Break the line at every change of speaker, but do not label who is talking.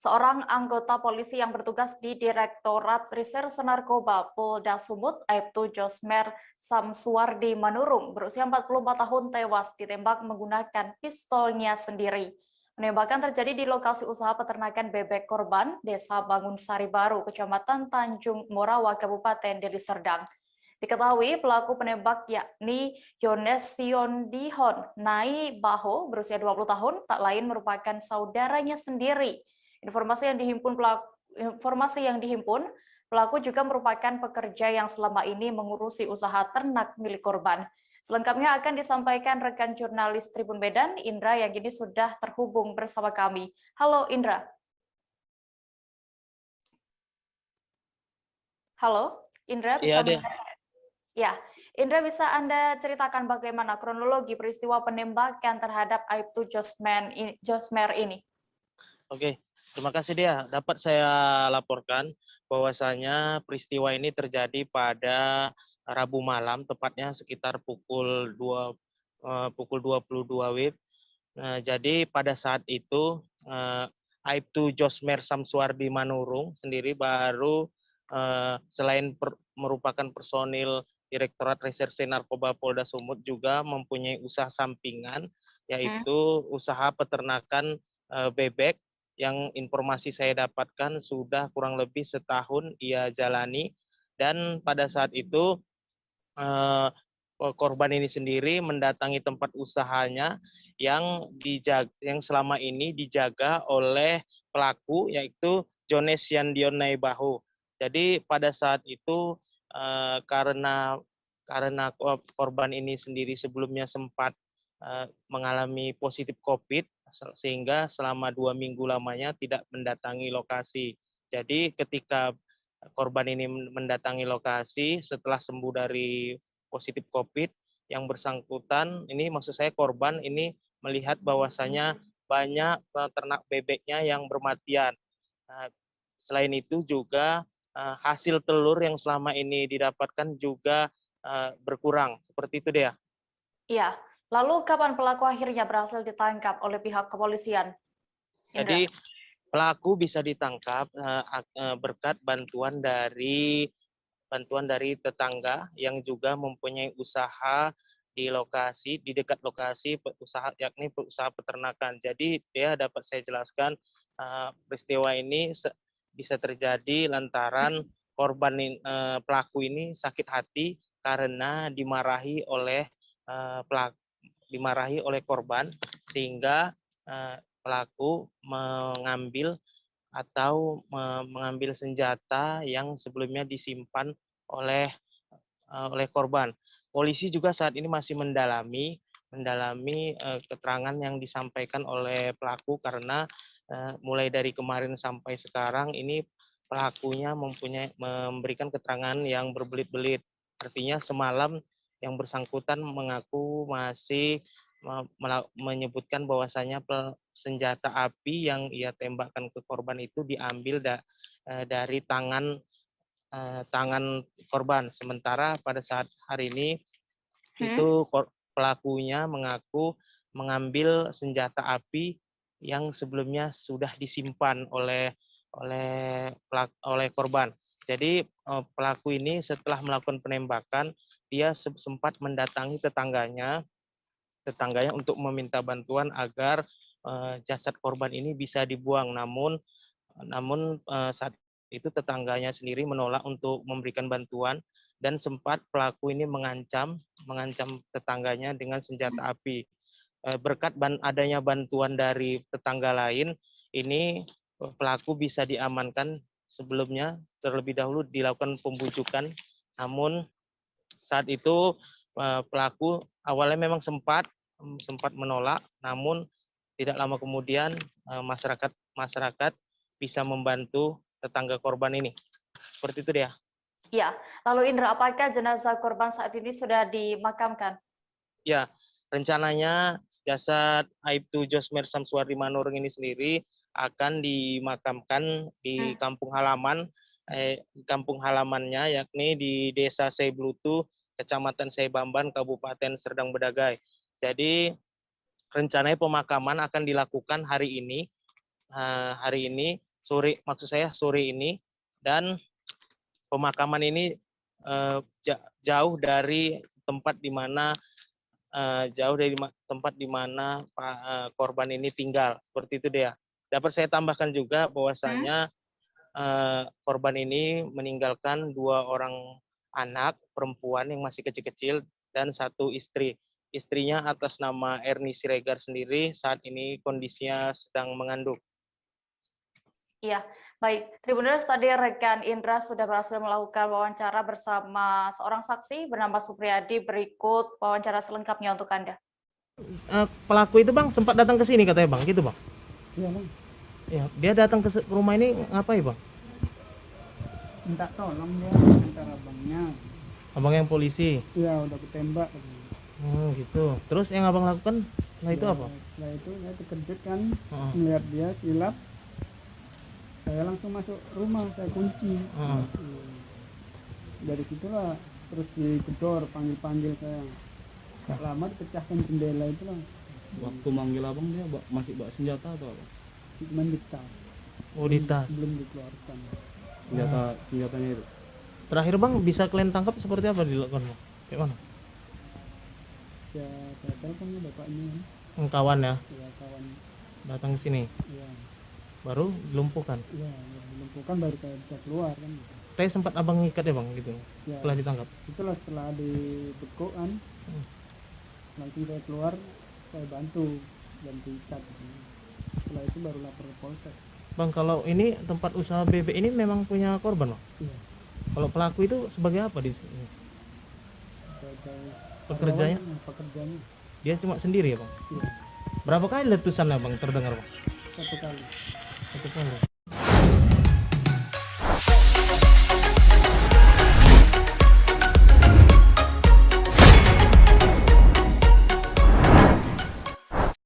Seorang anggota polisi yang bertugas di Direktorat Reserse Narkoba Polda Sumut, Aibtu Josmer Samsuardi Manurung, berusia 44 tahun tewas ditembak menggunakan pistolnya sendiri. Penembakan terjadi di lokasi usaha peternakan bebek korban, Desa Bangun Sari Baru, Kecamatan Tanjung Morawa, Kabupaten Deli Serdang. Diketahui pelaku penembak yakni Yones Siondihon Nai Baho berusia 20 tahun, tak lain merupakan saudaranya sendiri. Informasi yang dihimpun, pelaku juga merupakan pekerja yang selama ini mengurusi usaha ternak milik korban. Selengkapnya akan disampaikan rekan jurnalis Tribun Medan, Indra, yang kini sudah terhubung bersama kami. Halo Indra. Halo, Indra bisa
Iya deh.
mendengar saya? Ya, Indra, bisa Anda ceritakan bagaimana kronologi peristiwa penembakan terhadap Aibtu Josmer ini?
Oke, terima kasih dia. Dapat saya laporkan bahwasanya peristiwa ini terjadi pada Rabu malam, tepatnya sekitar pukul 22 WIB. Jadi pada saat itu Aibtu Josmer Samsuardi Manurung sendiri baru merupakan personil Direktorat Reserse Narkoba Polda Sumut juga mempunyai usaha sampingan, yaitu usaha peternakan bebek yang informasi saya dapatkan sudah kurang lebih setahun ia jalani. Dan pada saat itu korban ini sendiri mendatangi tempat usahanya yang selama ini dijaga oleh pelaku, yaitu Jones Yandion Naibaho. Jadi pada saat itu karena korban ini sendiri sebelumnya sempat mengalami positif COVID, sehingga selama 2 minggu lamanya tidak mendatangi lokasi. Jadi ketika korban ini mendatangi lokasi setelah sembuh dari positif COVID, yang bersangkutan ini, maksud saya korban ini, melihat bahwasanya banyak ternak bebeknya yang bermatian. Selain itu juga hasil telur yang selama ini didapatkan juga berkurang. Seperti itu dia.
Iya, lalu kapan pelaku akhirnya berhasil ditangkap oleh pihak kepolisian? Indra.
Jadi pelaku bisa ditangkap berkat bantuan dari tetangga yang juga mempunyai usaha di dekat lokasi usaha, yakni usaha peternakan. Jadi dia dapat saya jelaskan peristiwa ini bisa terjadi lantaran pelaku ini sakit hati karena dimarahi oleh korban, sehingga pelaku mengambil senjata yang sebelumnya disimpan oleh korban. Polisi juga saat ini masih mendalami keterangan yang disampaikan oleh pelaku, karena mulai dari kemarin sampai sekarang ini pelakunya memberikan keterangan yang berbelit-belit. Artinya semalam yang bersangkutan mengaku masih menyebutkan bahwasanya senjata api yang ia tembakkan ke korban itu diambil dari tangan korban. Sementara pada saat hari ini itu pelakunya mengaku mengambil senjata api yang sebelumnya sudah disimpan oleh korban. Jadi pelaku ini setelah melakukan penembakan, dia sempat mendatangi tetangganya untuk meminta bantuan agar jasad korban ini bisa dibuang. Namun saat itu tetangganya sendiri menolak untuk memberikan bantuan, dan sempat pelaku ini mengancam tetangganya dengan senjata api. Berkat adanya bantuan dari tetangga lain, ini pelaku bisa diamankan. Sebelumnya terlebih dahulu dilakukan pembujukan, namun saat itu pelaku awalnya memang sempat menolak, namun tidak lama kemudian masyarakat bisa membantu tetangga korban ini. Seperti itu dia.
Ya, lalu Indra, apakah jenazah korban saat ini sudah dimakamkan?
Ya, rencananya jasad Aibtu Josmer Samsuardi Manurung ini sendiri akan dimakamkan di kampung halamannya, yakni di Desa Seiblutu, Kecamatan Seibamban, Kabupaten Serdang Bedagai. Jadi rencananya pemakaman akan dilakukan hari ini sore ini, dan pemakaman ini jauh dari tempat di mana korban ini tinggal. Seperti itu dia. Dapat saya tambahkan juga bahwasanya korban ini meninggalkan 2 orang anak perempuan yang masih kecil-kecil dan 1 istri. Istrinya atas nama Erni Siregar sendiri saat ini kondisinya sedang mengandung.
Iya, baik. Tribuners, tadi rekan Indra sudah berhasil melakukan wawancara bersama seorang saksi bernama Supriyadi. Berikut wawancara selengkapnya untuk Anda.
Pelaku itu bang sempat datang ke sini katanya bang, gitu bang?
Iya bang,
Ya, dia datang ke rumah ini ngapain bang?
minta tolong dia antara abangnya.
Abang yang polisi.
Iya udah ketembak.
Gitu. Terus yang abang lakukan setelah itu
Ya,
apa?
setelah itu saya terkejut kan,
Heeh.
melihat dia silap. Saya langsung masuk rumah, saya kunci.
Heeh.
Dari situlah terus digedor, panggil saya. Gak lama dipecahkan jendela itu lah.
Waktu manggil abang dia masih bawa senjata atau apa?
Cuma dita.
Oh, dita.
Belum dikeluarkan.
Senjatanya itu.
Terakhir bang bisa kalian tangkap seperti apa dilakukan bang? Kayak mana?
Ya saya telepon ke bapaknya.
Kawan ya
Ya kawan.
datang ke sini,
Ya,
baru dilumpuhkan.
ya dilumpuhkan baru saya bisa keluar kan.
Tapi sempat abang ngikat ya bang gitu
Ya,
setelah ditangkap.
itulah setelah dibekuk kan. Nanti saya keluar, saya bantu ikat. Setelah itu baru lapor ke polsek.
Bang, kalau ini tempat usaha bebek ini memang punya korban bang?
Iya.
Kalau pelaku itu sebagai apa di sini?
Sebagai
Pekerjanya?
pekerjanya.
Dia cuma sendiri ya bang?
Iya.
Berapa kali letusannya bang terdengar bang?
1 kali.
1 kali.